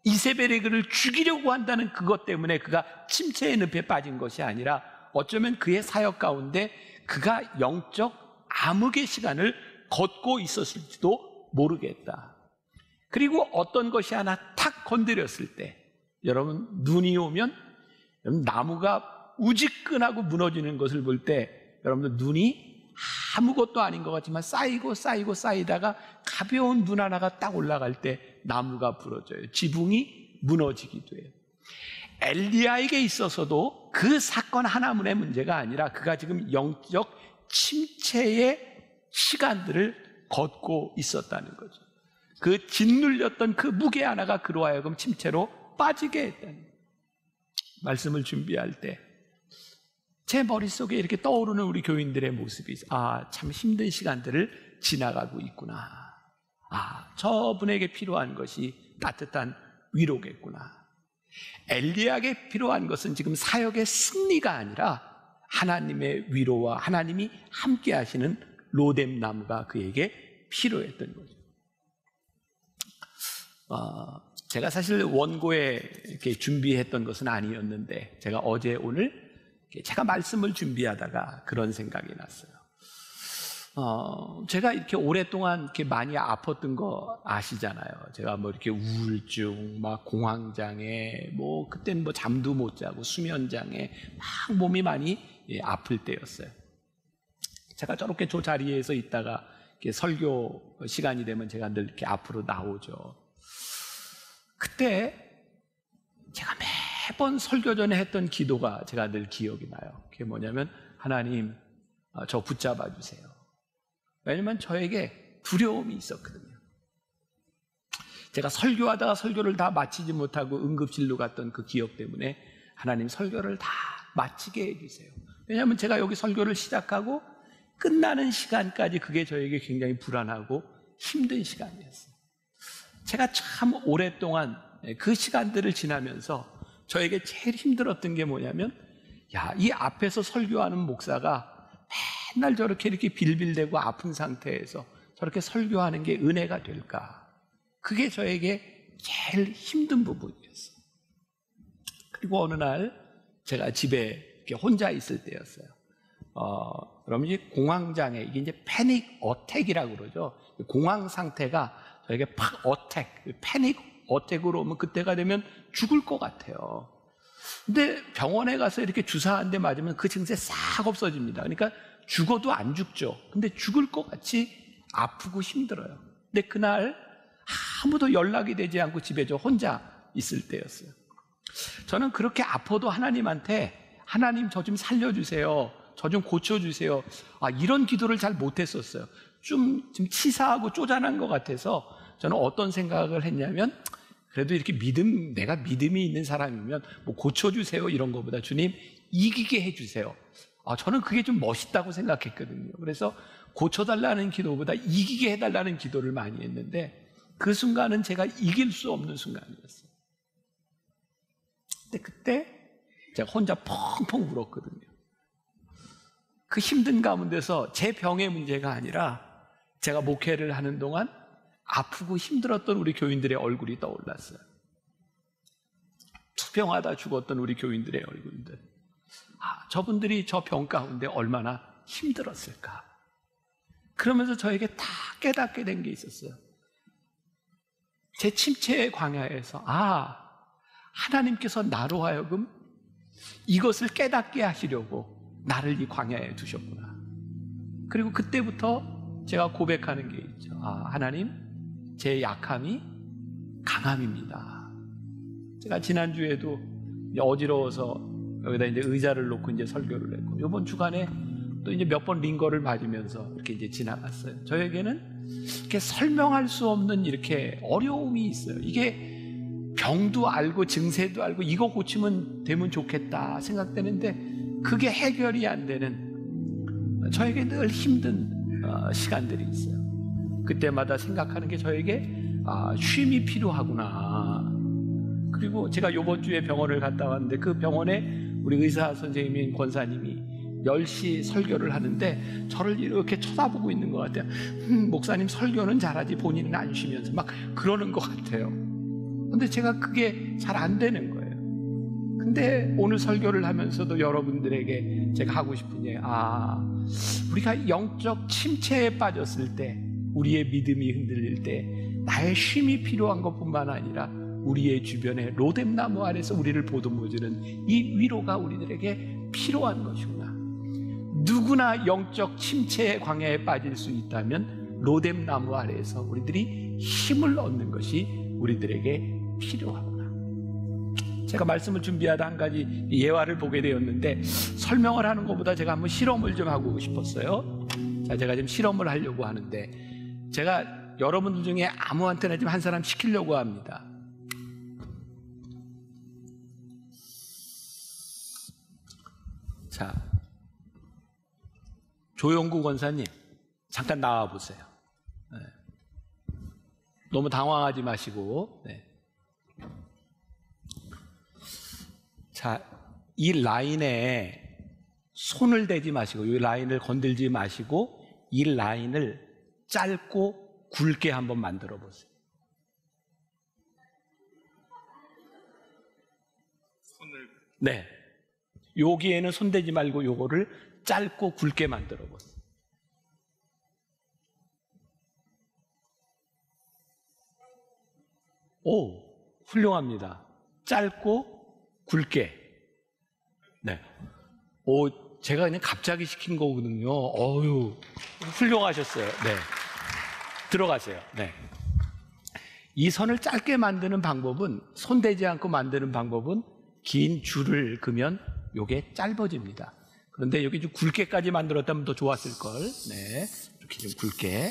이세벨이 그를 죽이려고 한다는 그것 때문에 그가 침체의 늪에 빠진 것이 아니라 어쩌면 그의 사역 가운데 그가 영적 암흑의 시간을 걷고 있었을지도 모르겠다. 그리고 어떤 것이 하나 탁 건드렸을 때, 여러분 눈이 오면 나무가 우지끈하고 무너지는 것을 볼 때 여러분들 눈이 아무것도 아닌 것 같지만 쌓이다가 가벼운 눈 하나가 딱 올라갈 때 나무가 부러져요. 지붕이 무너지기도 해요. 엘리야에게 있어서도 그 사건 하나만의 문제가 아니라 그가 지금 영적 침체의 시간들을 걷고 있었다는 거죠. 그 짓눌렸던 그 무게 하나가 그로 하여금 침체로 빠지게 했다는 거예요. 말씀을 준비할 때 제 머릿속에 이렇게 떠오르는 우리 교인들의 모습이 참 힘든 시간들을 지나가고 있구나. 저분에게 필요한 것이 따뜻한 위로겠구나. 엘리야에게 필요한 것은 지금 사역의 승리가 아니라 하나님의 위로와 하나님이 함께 하시는 로뎀 나무가 그에게 필요했던 거죠. 제가 사실 원고에 이렇게 준비했던 것은 아니었는데 제가 어제 오늘 제가 말씀을 준비하다가 그런 생각이 났어요. 제가 이렇게 오랫동안 이렇게 많이 아팠던 거 아시잖아요. 제가 뭐 이렇게 우울증, 막 공황장애, 뭐 그때는 뭐 잠도 못 자고 수면장애, 막 몸이 많이 아플 때였어요. 제가 저렇게 저 자리에서 있다가 이렇게 설교 시간이 되면 제가 늘 이렇게 앞으로 나오죠. 그때 제가 매번 설교 전에 했던 기도가 제가 늘 기억이 나요. 그게 뭐냐면 하나님, 저 붙잡아 주세요. 왜냐면 저에게 두려움이 있었거든요. 제가 설교하다가 설교를 다 마치지 못하고 응급실로 갔던 그 기억 때문에 하나님 설교를 다 마치게 해주세요. 왜냐하면 제가 여기 설교를 시작하고 끝나는 시간까지 그게 저에게 굉장히 불안하고 힘든 시간이었어요. 제가 참 오랫동안 그 시간들을 지나면서 저에게 제일 힘들었던 게 뭐냐면, 이 앞에서 설교하는 목사가 맨날 저렇게 이렇게 빌빌대고 아픈 상태에서 저렇게 설교하는 게 은혜가 될까? 그게 저에게 제일 힘든 부분이었어요. 그리고 어느 날 제가 집에 이렇게 혼자 있을 때였어요. 그러면 이제 공황장애, 이게 이제 패닉 어택이라고 그러죠. 공황 상태가 저에게 패닉 어택으로 오면 그때가 되면 죽을 것 같아요. 근데 병원에 가서 이렇게 주사 한 대 맞으면 그 증세 싹 없어집니다. 그러니까 죽어도 안 죽죠. 근데 죽을 것 같이 아프고 힘들어요. 근데 그날 아무도 연락이 되지 않고 집에 저 혼자 있을 때였어요. 저는 그렇게 아파도 하나님한테 하나님 저 좀 살려주세요. 저 좀 고쳐주세요. 이런 기도를 잘 못했었어요. 좀 치사하고 쪼잔한 것 같아서 저는 어떤 생각을 했냐면, 그래도 이렇게 내가 믿음이 있는 사람이면 뭐 고쳐주세요 이런 것보다 주님 이기게 해주세요. 저는 그게 좀 멋있다고 생각했거든요. 그래서 고쳐달라는 기도보다 이기게 해달라는 기도를 많이 했는데 그 순간은 제가 이길 수 없는 순간이었어요. 근데 그때 제가 혼자 펑펑 울었거든요. 그 힘든 가운데서 제 병의 문제가 아니라 제가 목회를 하는 동안 아프고 힘들었던 우리 교인들의 얼굴이 떠올랐어요. 투병하다 죽었던 우리 교인들의 얼굴들. 저분들이 저 병 가운데 얼마나 힘들었을까. 그러면서 저에게 다 깨닫게 된 게 있었어요. 제 침체의 광야에서 하나님께서 나로 하여금 이것을 깨닫게 하시려고 나를 이 광야에 두셨구나. 그리고 그때부터 제가 고백하는 게 있죠. 하나님, 제 약함이 강함입니다. 제가 지난주에도 어지러워서 여기다 이제 의자를 놓고 이제 설교를 했고, 이번 주간에 또 이제 몇 번 링거를 맞으면서 이렇게 이제 지나갔어요. 저에게는 이렇게 설명할 수 없는 이렇게 어려움이 있어요. 이게 병도 알고 증세도 알고 이거 고치면 되면 좋겠다 생각되는데 그게 해결이 안 되는 저에게 늘 힘든 시간들이 있어요. 그때마다 생각하는 게 저에게 쉼이 필요하구나. 그리고 제가 이번 주에 병원을 갔다 왔는데 그 병원에 우리 의사 선생님인 권사님이 10시 설교를 하는데 저를 이렇게 쳐다보고 있는 것 같아요. 목사님 설교는 잘하지 본인은 안 쉬면서 막 그러는 것 같아요. 근데 제가 그게 잘 안 되는 거예요. 근데 오늘 설교를 하면서도 여러분들에게 제가 하고 싶은 얘기, 우리가 영적 침체에 빠졌을 때, 우리의 믿음이 흔들릴 때 나의 쉼이 필요한 것뿐만 아니라 우리의 주변에 로뎀나무 아래서 우리를 보듬어주는 이 위로가 우리들에게 필요한 것이구나. 누구나 영적 침체의 광야에 빠질 수 있다면 로뎀나무 아래에서 우리들이 힘을 얻는 것이 우리들에게 필요하구나. 제가 말씀을 준비하다 한 가지 예화를 보게 되었는데 설명을 하는 것보다 제가 한번 실험을 좀 하고 싶었어요. 제가 지금 실험을 하려고 하는데 제가 여러분들 중에 아무한테나 좀 한 사람 시키려고 합니다. 자, 조용구 권사님 잠깐 나와 보세요. 네. 너무 당황하지 마시고. 네. 자, 이 라인에 손을 대지 마시고 이 라인을 건들지 마시고 이 라인을 짧고 굵게 한번 만들어 보세요. 네, 여기에는 손 대지 말고 요거를 짧고 굵게 만들어 보세요. 오, 훌륭합니다. 짧고 굵게. 네. 오, 제가 그냥 갑자기 시킨 거거든요. 어유, 훌륭하셨어요. 네. 들어가세요. 네. 이 선을 짧게 만드는 방법은, 손 대지 않고 만드는 방법은 긴 줄을 그면 요게 짧아집니다. 그런데 여기 좀 굵게까지 만들었다면 더 좋았을 걸. 네. 이렇게 좀 굵게.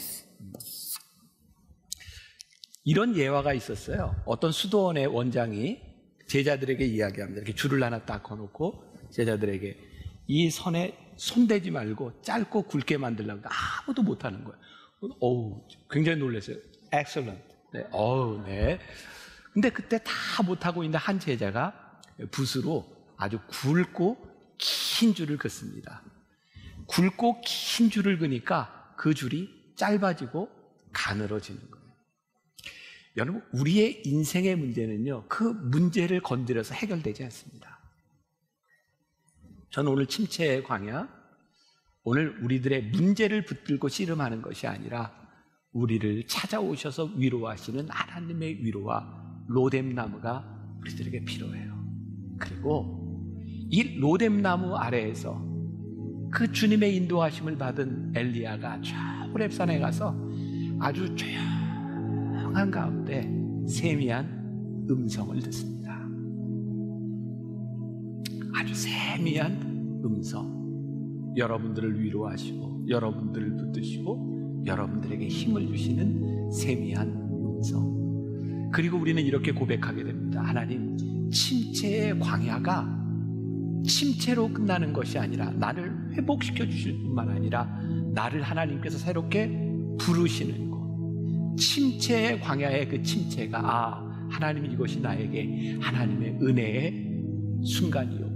이런 예화가 있었어요. 어떤 수도원의 원장이 제자들에게 이야기합니다. 이렇게 줄을 하나 딱 거놓고 제자들에게 이 선에 손대지 말고 짧고 굵게 만들려고 아무도 못하는 거예요. 어우, 굉장히 놀랐어요. Excellent. 네, 어우, 네. 근데 그때 다 못하고 있는 한 제자가 붓으로 아주 굵고 긴 줄을 긋습니다. 굵고 긴 줄을 그니까 그 줄이 짧아지고 가늘어지는 거예요. 여러분, 우리의 인생의 문제는요, 그 문제를 건드려서 해결되지 않습니다. 저는 오늘 침체의 광야, 오늘 우리들의 문제를 붙들고 씨름하는 것이 아니라 우리를 찾아오셔서 위로하시는 하나님의 위로와 로뎀나무가 우리들에게 필요해요. 그리고 이 로뎀나무 아래에서 그 주님의 인도하심을 받은 엘리야가 저 호렙산에 가서 아주 조용한 가운데 세미한 음성을 듣습니다. 아주 세미한 음성. 여러분들을 위로하시고 여러분들을 붙드시고 여러분들에게 힘을 주시는 세미한 음성. 그리고 우리는 이렇게 고백하게 됩니다. 하나님, 침체의 광야가 침체로 끝나는 것이 아니라 나를 회복시켜 주실 뿐만 아니라 나를 하나님께서 새롭게 부르시는 것. 침체의 광야의 그 침체가 하나님, 이것이 나에게 하나님의 은혜의 순간이었군요.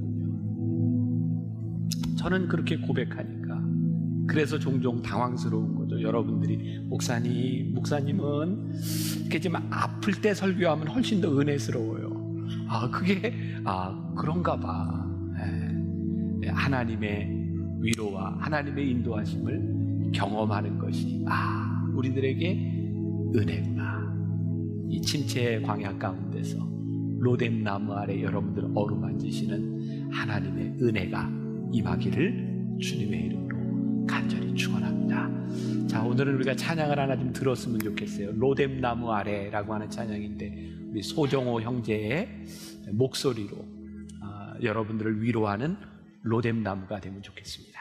저는 그렇게 고백하니까 그래서 종종 당황스러운 거죠. 여러분들이 목사님은 이렇게 좀 아플 때 설교하면 훨씬 더 은혜스러워요. 그런가 봐. 하나님의 위로와 하나님의 인도하심을 경험하는 것이 우리들에게 은혜구나. 이 침체의 광야 가운데서 로뎀나무 아래 여러분들 어루만지시는 하나님의 은혜가 임하기를 주님의 이름으로 간절히 축원합니다. 자, 오늘은 우리가 찬양을 하나 좀 들었으면 좋겠어요. 로뎀나무 아래라고 하는 찬양인데 우리 소정호 형제의 목소리로 여러분들을 위로하는 로뎀나무가 되면 좋겠습니다.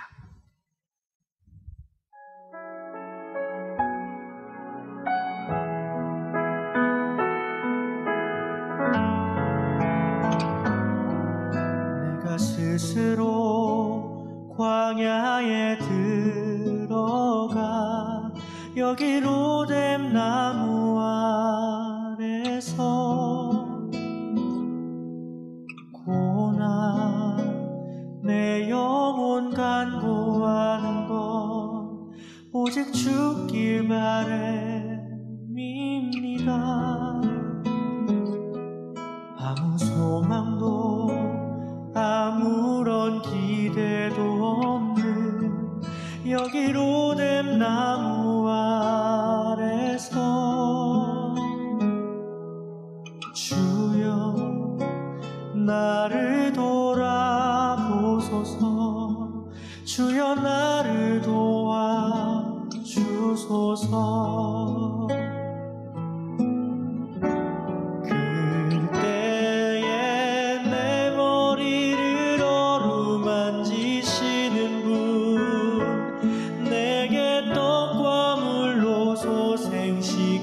내가 스스로 광야에 들어가 여기 로뎀나무 아래서 고난 내 영혼 간구하는 것 오직 죽길 바람입니다. 아무 소망도 아무런 기대도 없는 여기 로뎀나무 아래서 주여 나를 돌아보소서. 주여 나를 도와주소서. 그때에 내 머리를 어루만지시는 분, 내게 떡과 물로 소생시키시고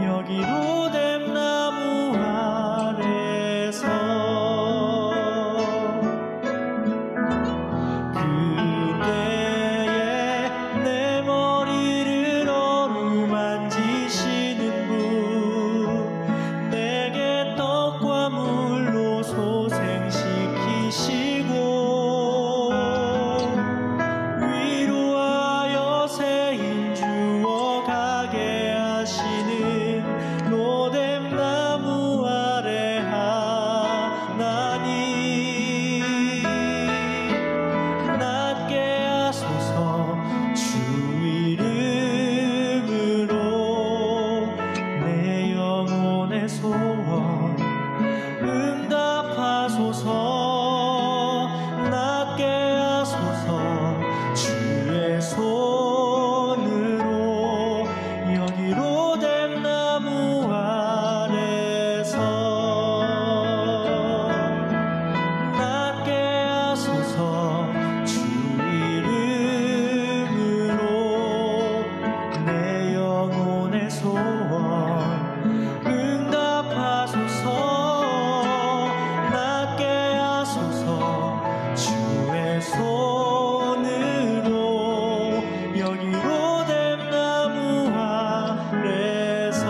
여기 로뎀나무 아래 영혼의 소원 응답하소서. 낫게 하소서. 주의 손으로 여기로 된 나무 아래서 낫게 하소서. 주 이름으로 내 영혼의 소원 응답하소서. 낫게 하소서. 주의 손으로 여기로 된 나무 아래서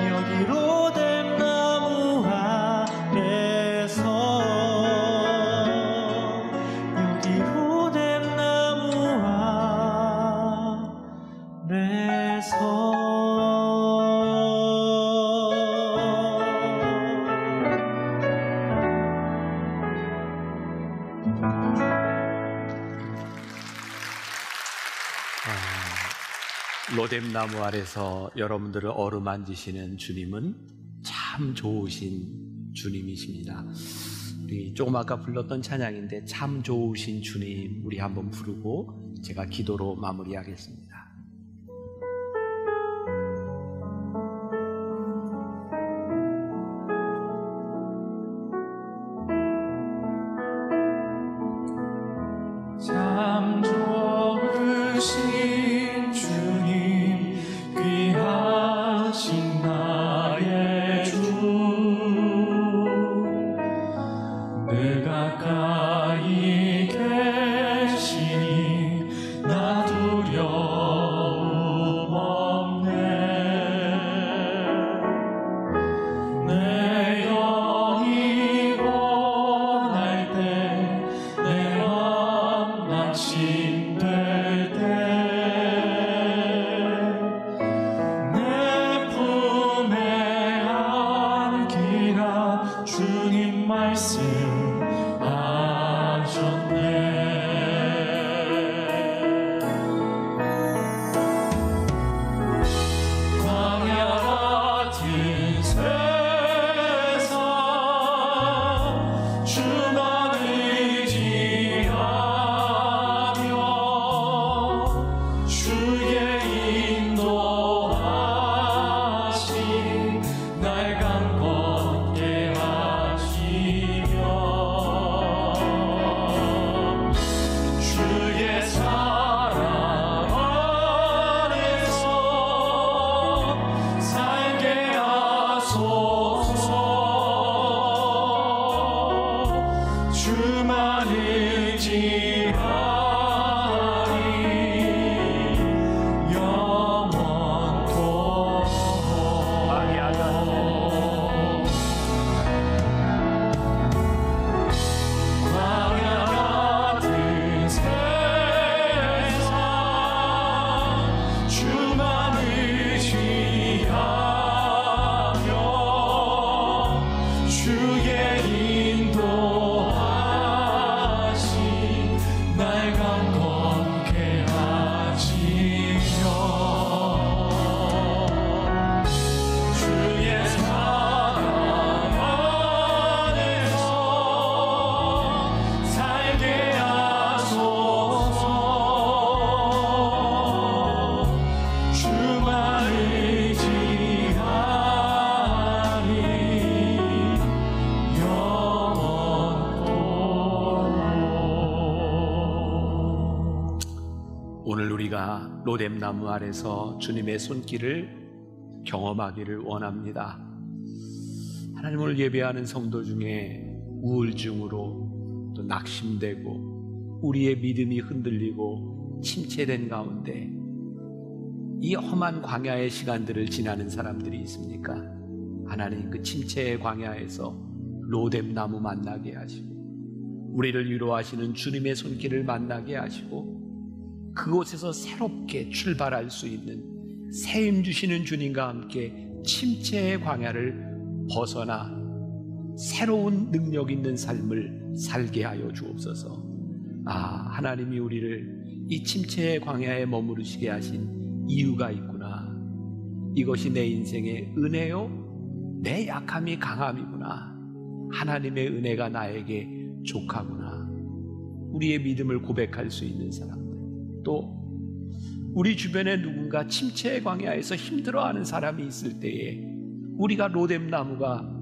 여기로 된 나무 아래서 여기로 된 나무 아래서 로뎀나무 아래서 여러분들을 어루만지시는 주님은 참 좋으신 주님이십니다. 우리 조금 아까 불렀던 찬양인데 참 좋으신 주님 우리 한번 부르고 제가 기도로 마무리하겠습니다. 참 좋으신 주님 귀하신 나의 주 늘 가까이 계시니 나 두려움 없네. 내 영이 고날 때 내 맘 낙심될 때 내 품에 안기라 주님 말씀 오늘 우리가 로뎀나무 아래서 주님의 손길을 경험하기를 원합니다. 하나님을 예배하는 성도 중에 우울증으로 또 낙심되고 우리의 믿음이 흔들리고 침체된 가운데 이 험한 광야의 시간들을 지나는 사람들이 있습니까? 하나님 그 침체의 광야에서 로뎀나무 만나게 하시고 우리를 위로하시는 주님의 손길을 만나게 하시고 그곳에서 새롭게 출발할 수 있는 새 힘 주시는 주님과 함께 침체의 광야를 벗어나 새로운 능력 있는 삶을 살게 하여 주옵소서. 하나님이 우리를 이 침체의 광야에 머무르시게 하신 이유가 있구나. 이것이 내 인생의 은혜요? 내 약함이 강함이구나. 하나님의 은혜가 나에게 족하구나. 우리의 믿음을 고백할 수 있는 사람들, 또 우리 주변에 누군가 침체의 광야에서 힘들어하는 사람이 있을 때에 우리가 로뎀나무가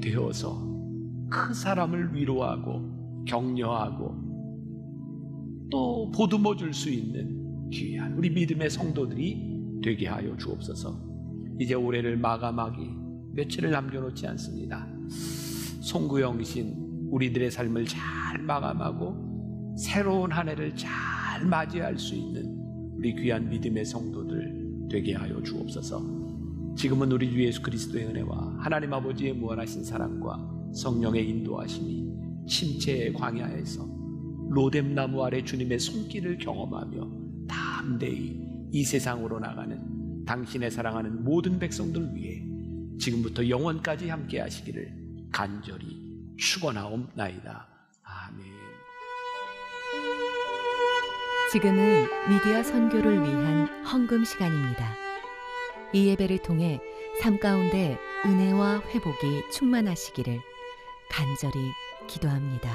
되어서 그 사람을 위로하고 격려하고 또 보듬어 줄 수 있는 귀한 우리 믿음의 성도들이 되게 하여 주옵소서. 이제 올해를 마감하기 며칠을 남겨놓지 않습니다. 송구영신 우리들의 삶을 잘 마감하고 새로운 한 해를 잘 맞이할 수 있는 우리 귀한 믿음의 성도들 되게 하여 주옵소서. 지금은 우리 주 예수 그리스도의 은혜와 하나님 아버지의 무한하신 사랑과 성령의 인도하심이 침체의 광야에서 로뎀나무 아래 주님의 손길을 경험하며 담대히 이 세상으로 나가는 당신의 사랑하는 모든 백성들 위해 지금부터 영원까지 함께 하시기를 간절히 축원하옵나이다. 아멘. 지금은 미디어 선교를 위한 헌금 시간입니다. 이 예배를 통해 삶 가운데 은혜와 회복이 충만하시기를 간절히 기도합니다.